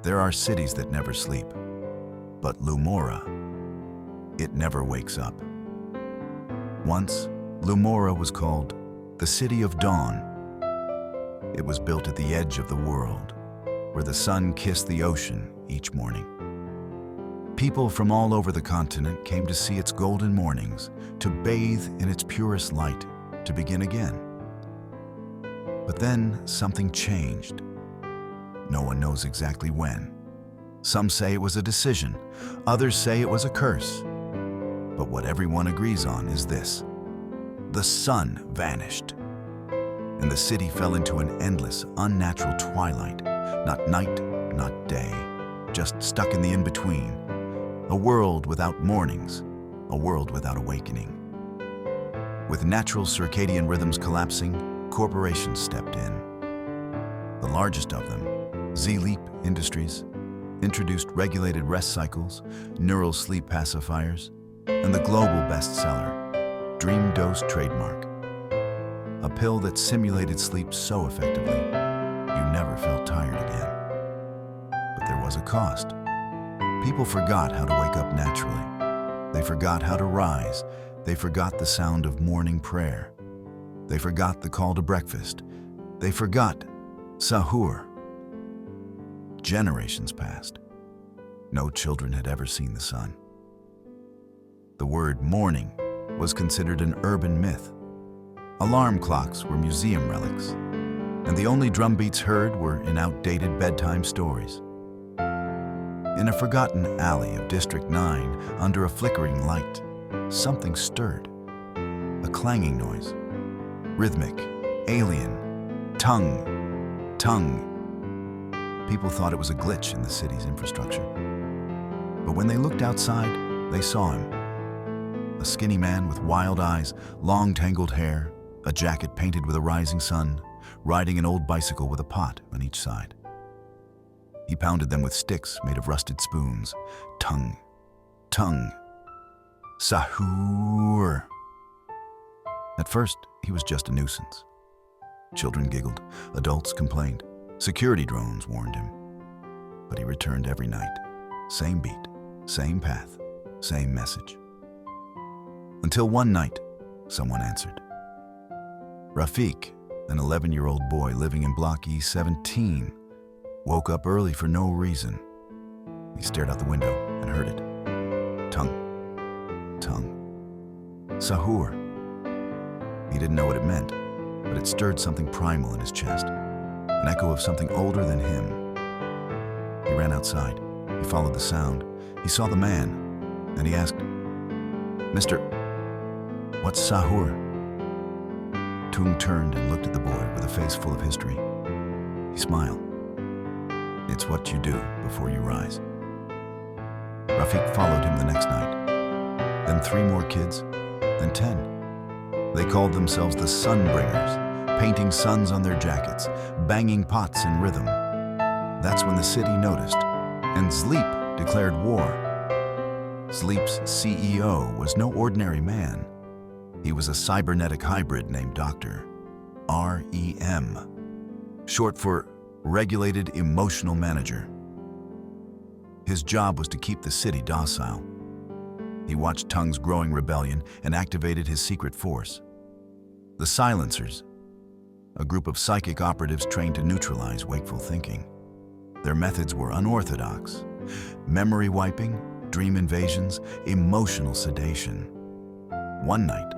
There are cities that never sleep, but Lumora, it never wakes up. Once, Lumora was called the City of Dawn. It was built at the edge of the world, where the sun kissed the ocean each morning. People from all over the continent came to see its golden mornings, to bathe in its purest light, to begin again. But then something changed. No one knows exactly when. Some say it was a decision, others say it was a curse. But what everyone agrees on is this: the sun vanished, and the city fell into an endless, unnatural twilight. Not night, not day, just stuck in the in-between. A world without mornings, a world without awakening. With natural circadian rhythms collapsing, corporations stepped in. The largest of them, Leap Industries, introduced regulated rest cycles, neural sleep pacifiers, and the global bestseller, Dream Dose trademark, a pill that simulated sleep so effectively, you never felt tired again. But there was a cost. People forgot how to wake up naturally. They forgot how to rise. They forgot the sound of morning prayer. They forgot the call to breakfast. They forgot sahur. Generations passed. No children had ever seen the sun. The word morning was considered an urban myth. Alarm clocks were museum relics, and the only drumbeats heard were in outdated bedtime stories. In a forgotten alley of District 9, under a flickering light, something stirred. A clanging noise. Rhythmic, alien, tung, tung. People thought it was a glitch in the city's infrastructure. But when they looked outside, they saw him. A skinny man with wild eyes, long tangled hair, a jacket painted with a rising sun, riding an old bicycle with a pot on each side. He pounded them with sticks made of rusted spoons. Tung, tung, sahur. At first, he was just a nuisance. Children giggled, adults complained, security drones warned him. But he returned every night. Same beat, same path, same message. Until one night, someone answered. Rafiq, an 11-year-old boy living in Block E17, woke up early for no reason. He stared out the window and heard it. Tung, tung, sahur. He didn't know what it meant, but it stirred something primal in his chest, an echo of something older than him. He ran outside. He followed the sound. He saw the man, and he asked, "Mister, what's sahur?" Tung turned and looked at the boy with a face full of history. He smiled. "It's what you do before you rise." Rafiq followed him the next night. Then 3 more kids, then 10. They called themselves the Sunbringers, painting suns on their jackets, banging pots in rhythm. That's when the city noticed, and Sleep declared war. Sleep's CEO was no ordinary man. He was a cybernetic hybrid named Dr. REM, short for Regulated Emotional Manager. His job was to keep the city docile. He watched Tung's growing rebellion and activated his secret force. The Silencers, a group of psychic operatives trained to neutralize wakeful thinking. Their methods were unorthodox: memory wiping, dream invasions, emotional sedation. One night,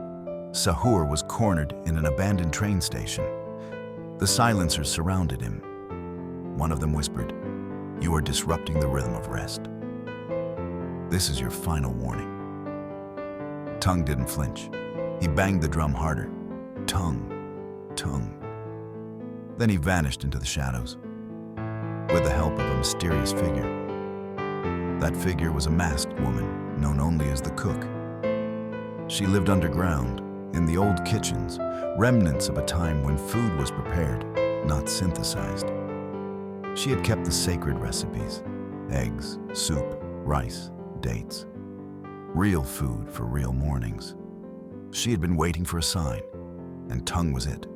Sahur was cornered in an abandoned train station. The Silencers surrounded him. One of them whispered, "You are disrupting the rhythm of rest. This is your final warning." Tung didn't flinch. He banged the drum harder. Tung, tung. Then he vanished into the shadows, with the help of a mysterious figure. That figure was a masked woman, known only as the cook. She lived underground, in the old kitchens, remnants of a time when food was prepared, not synthesized. She had kept the sacred recipes: eggs, soup, rice, dates. Real food for real mornings. She had been waiting for a sign, and Tung was it.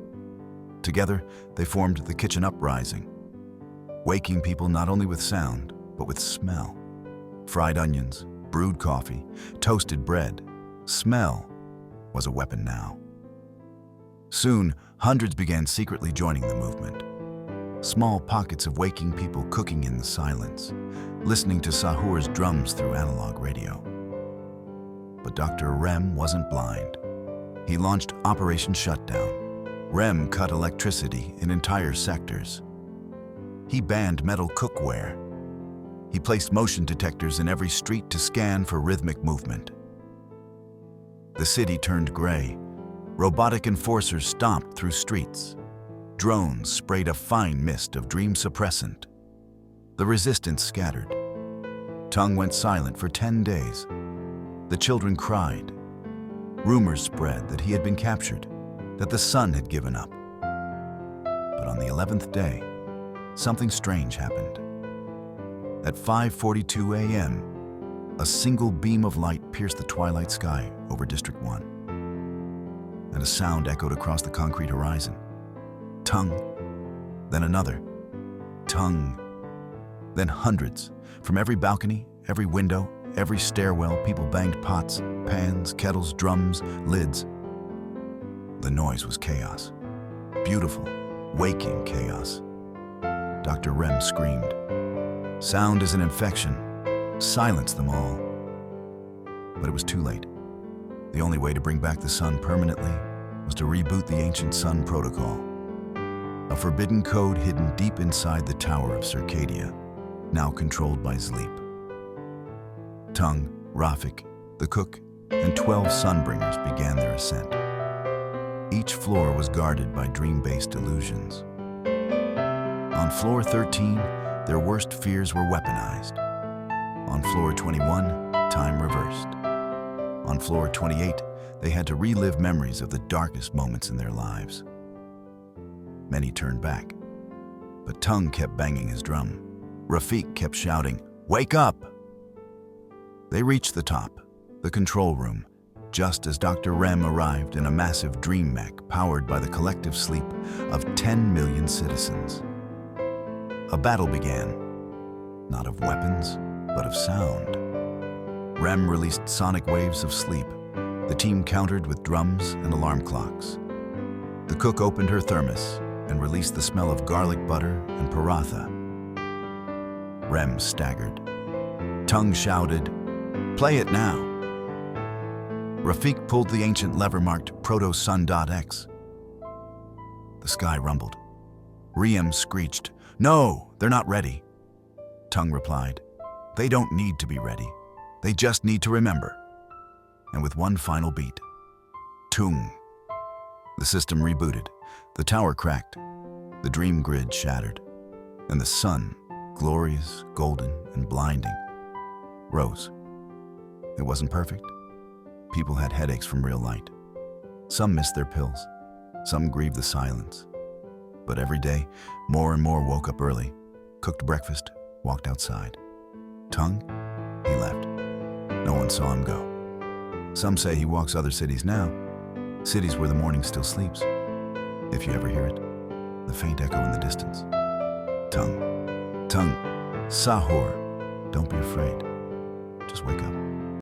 Together, they formed the Kitchen Uprising. waking people not only with sound, but with smell. Fried onions, brewed coffee, toasted bread. Smell was a weapon now. Soon, hundreds began secretly joining the movement. Small pockets of waking people cooking in the silence, listening to Sahur's drums through analog radio. But Dr. Rem wasn't blind. He launched Operation Shutdown. Rem cut electricity in entire sectors. He banned metal cookware. He placed motion detectors in every street to scan for rhythmic movement. The city turned gray. Robotic enforcers stomped through streets. Drones sprayed a fine mist of dream suppressant. The resistance scattered. Tung went silent for 10 days. The children cried. Rumors spread that he had been captured, that the sun had given up. But on the 11th day, something strange happened. At 5:42 a.m., a single beam of light pierced the twilight sky over District 1. And a sound echoed across the concrete horizon. Tung, then another. Tung, then hundreds. From every balcony, every window, every stairwell, people banged pots, pans, kettles, drums, lids. The noise was chaos. Beautiful, waking chaos. Dr. Rem screamed. Sound is an infection. Silence them all. But it was too late. The only way to bring back the sun permanently was to reboot the ancient sun protocol. A forbidden code hidden deep inside the Tower of Circadia, now controlled by sleep. Tung, Rafik, the cook, and 12 sunbringers began their ascent. Each floor was guarded by dream-based illusions. On floor 13, their worst fears were weaponized. On floor 21, time reversed. On floor 28, they had to relive memories of the darkest moments in their lives. Many turned back, but Tung kept banging his drum. Rafik kept shouting, "Wake up!" They reached the top, the control room, just as Dr. Rem arrived in a massive dream mech powered by the collective sleep of 10 million citizens. A battle began, not of weapons, but of sound. Rem released sonic waves of sleep. The team countered with drums and alarm clocks. The cook opened her thermos and released the smell of garlic butter and paratha. Rem staggered. Tung shouted, "Play it now!" Rafik pulled the ancient lever marked Proto-Sun.X. The sky rumbled. Riem screeched, "No, they're not ready." Tung replied, "They don't need to be ready. They just need to remember." And with one final beat, Tung. The system rebooted. The tower cracked. The dream grid shattered. And the sun, glorious, golden, and blinding, rose. It wasn't perfect. People had headaches from real light. Some missed their pills. Some grieved the silence. But every day, more and more woke up early, cooked breakfast, walked outside. Tung, he left. No one saw him go. Some say he walks other cities now, cities where the morning still sleeps. If you ever hear it, the faint echo in the distance. Tung, Tung, Sahur, don't be afraid. Just wake up.